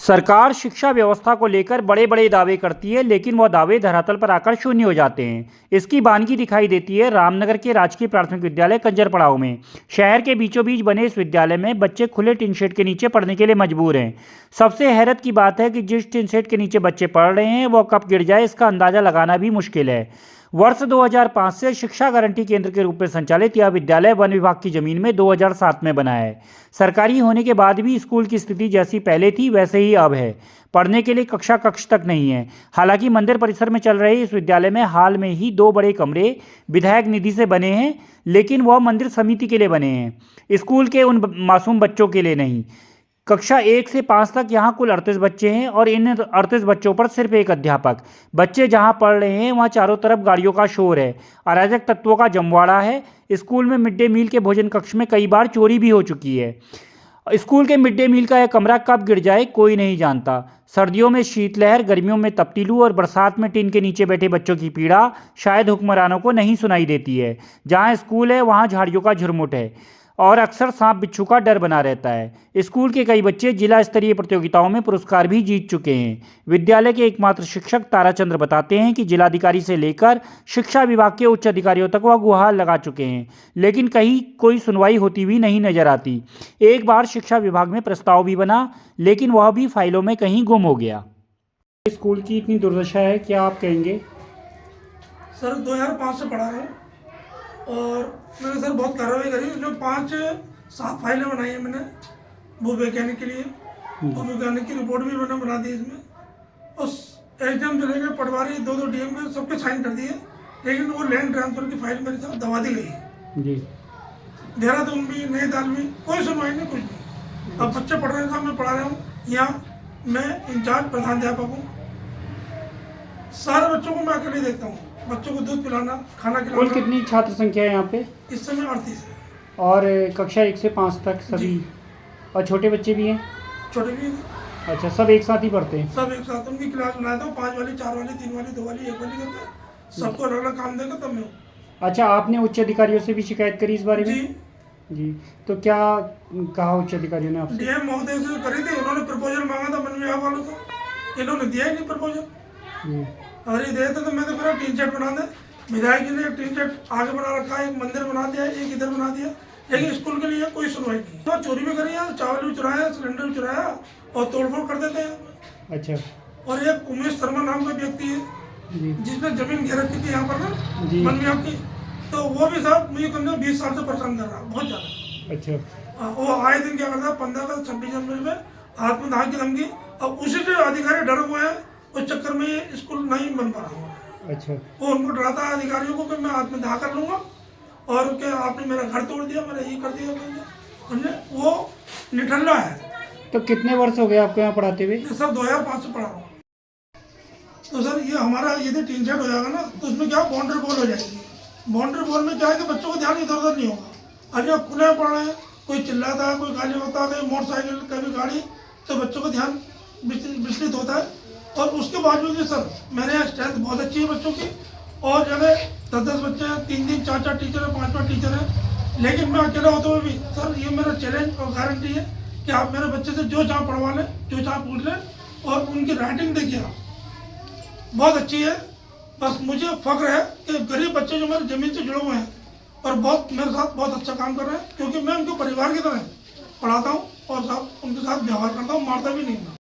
सरकार शिक्षा व्यवस्था को लेकर बड़े बड़े दावे करती है, लेकिन वह दावे धरातल पर आकर शून्य हो जाते हैं। इसकी बानगी दिखाई देती है रामनगर के राजकीय प्राथमिक विद्यालय कंजरपड़ाव में। शहर के बीचों बीच बने इस विद्यालय में बच्चे खुले टीन शेड के नीचे पढ़ने के लिए मजबूर हैं। सबसे हैरत की बात है कि जिस टीन शेड के नीचे बच्चे पढ़ रहे हैं वह कब गिर जाए इसका अंदाजा लगाना भी मुश्किल है। वर्ष 2005 से शिक्षा गारंटी केंद्र के रूप में संचालित यह विद्यालय वन विभाग की जमीन में 2007 में बना है। सरकारी होने के बाद भी स्कूल की स्थिति जैसी पहले थी वैसे ही अब है। पढ़ने के लिए कक्षा कक्ष तक नहीं है। हालांकि मंदिर परिसर में चल रहे इस विद्यालय में हाल में ही 2 बड़े कमरे विधायक निधि से बने हैं, लेकिन वह मंदिर समिति के लिए बने हैं, स्कूल के उन मासूम बच्चों के लिए नहीं। कक्षा 1 से 5 तक यहाँ कुल 38 बच्चे हैं और इन 38 बच्चों पर सिर्फ एक अध्यापक। बच्चे जहाँ पढ़ रहे हैं वहाँ चारों तरफ गाड़ियों का शोर है, अराजक तत्वों का जमवाड़ा है। स्कूल में मिड डे मील के भोजन कक्ष में कई बार चोरी भी हो चुकी है। स्कूल के मिड डे मील का यह कमरा कब गिर जाए कोई नहीं जानता। सर्दियों में शीतलहर, गर्मियों में तपती लू और बरसात में टीन के नीचे बैठे बच्चों की पीड़ा शायद हुक्मरानों को नहीं सुनाई देती है। जहाँ स्कूल है वहाँ झाड़ियों का झुरमुट है और अक्सर सांप बिच्छू का डर बना रहता है। स्कूल के कई बच्चे जिला स्तरीय प्रतियोगिताओं में पुरस्कार भी जीत चुके हैं। विद्यालय के एकमात्र शिक्षक ताराचंद्र बताते हैं कि जिलाधिकारी से लेकर शिक्षा विभाग के उच्च अधिकारियों तक वह गुहार लगा चुके हैं, लेकिन कहीं कोई सुनवाई होती हुई नहीं नजर आती। एक बार शिक्षा विभाग में प्रस्ताव भी बना, लेकिन वह भी फाइलों में कहीं गुम हो गया। स्कूल की इतनी दुर्दशा है, क्या आप कहेंगे? सर 2005 से पढ़ा रहा हूँ और मैंने सर बहुत कार्रवाई करी। जो 5-7 फाइलें बनाई हैं मैंने भू वैज्ञानिक के लिए, भू वैज्ञानिक की रिपोर्ट भी मैंने बना दी इसमें। उस एसडीएम से लेकर पटवारी 2-2 डीएम के सबके साइन कर दिए, लेकिन वो लैंड ट्रांसफर की फाइल मेरे साथ दबा दी गई जी। देहरादून भी, नैनीताल भी कोई सुनवाई नहीं, कुछ नहीं। अब बच्चे पढ़ रहे हैं, मैं पढ़ा रहा हूँ। यहाँ मैं इंचार्ज प्रधानाध्यापक हूँ। सारे बच्चों को मैं अकेले देखता हूँ, बच्चों को दूध पिलाना, खाना खिलाना। कुल कितनी छात्र संख्या है यहाँ पे? इस समय 38 है। और कक्षा 1 से 5 तक सभी? और छोटे बच्चे भी हैं? छोटे भी हैं। अच्छा, सब एक साथ ही पढ़ते हैं? सब एक साथ। उनकी क्लास बनाया था 5 वाली, 4 वाली, 3 वाली, 2 वाली, 1 वाली करके सबको अलग अलग काम देगा तब मैं। अच्छा, आपने उच्च अधिकारियों से भी शिकायत करी इस बारे में? जी, तो क्या कहा उच्च अधिकारियों ने आपसे? डीएम महोदय से करी थी, उन्होंने प्रपोजल मांगा था वन विभाग वालों से, इन्होंने दिया ही नहीं प्रपोजल। अगर ये देते तो मैं तो पूरा टीन शेड बना दे। विधायक जी ने एक टीन शेड आगे बना रखा है, एक मंदिर बना दिया, एक इधर बना दिया, लेकिन स्कूल के लिए कोई सुनवाई नहीं। तो चोरी भी करी है, चावल भी चुराया, सिलेंडर भी चुराया और तोड़फोड़ कर देते हैं। अच्छा। और एक उमेश शर्मा नाम का व्यक्ति है जिसने जमीन घेर रखी थी यहाँ पर ना वन विभाग की, तो वो भी साहब मुझे कम से कम 20 साल से परेशान कर रहा है, बहुत ज्यादा। अच्छा। वो आए दिन क्या करता है, 15 अगस्त 26 जनवरी में हाथ में धाक की धमकी, और उसी से अधिकारी डरे हुए हैं, उस चक्कर में ये स्कूल नहीं बन पा रहा है। अच्छा। वो उनको डराता है अधिकारियों को कि मैं हाथ में धाक कर लूंगा और क्या आपने मेरा घर तोड़ दिया, मेरा ये कर दिया। वो निठल्ला है। तो कितने वर्ष हो गए आपको यहाँ पढ़ाते हुए? सर 2005 से पढ़ा रहा हूँ। तो सर ये हमारा यदि टीन शेड हो जाएगा ना तो उसमें क्या बाउंड्री वॉल हो जाएगी। बाउंड्री वॉल में क्या है कि बच्चों को ध्यान इधर उधर नहीं होगा। अभी आप खुले पढ़ रहे हैं, कोई चिल्लाता है, कोई गाली होता है, कोई मोटरसाइकिल, कभी गाड़ी, तो बच्चों का ध्यान विचलित होता है। और उसके बावजूद भी सर मेरे यहाँ स्ट्रेंथ बहुत अच्छी है बच्चों की, और जगह 10-10 बच्चे हैं, 3-3, 4-4 टीचर हैं, 5-5 टीचर हैं, लेकिन मैं अकेला होते हुए भी सर ये मेरा चैलेंज और गारंटी है कि आप मेरे बच्चे से जो चाह पढ़वा लें, जो चाह पूछ लें। और उनकी राइटिंग देखिए आप बहुत अच्छी है। बस मुझे फख्र है कि गरीब बच्चे जो मेरे ज़मीन से जुड़े हुए हैं और बहुत मेरे साथ बहुत अच्छा काम कर रहे हैं, क्योंकि मैं उनको परिवार की तरह पढ़ाता हूँ और साथ उनके साथ व्यवहार करता हूँ, मारता भी नहीं हूँ।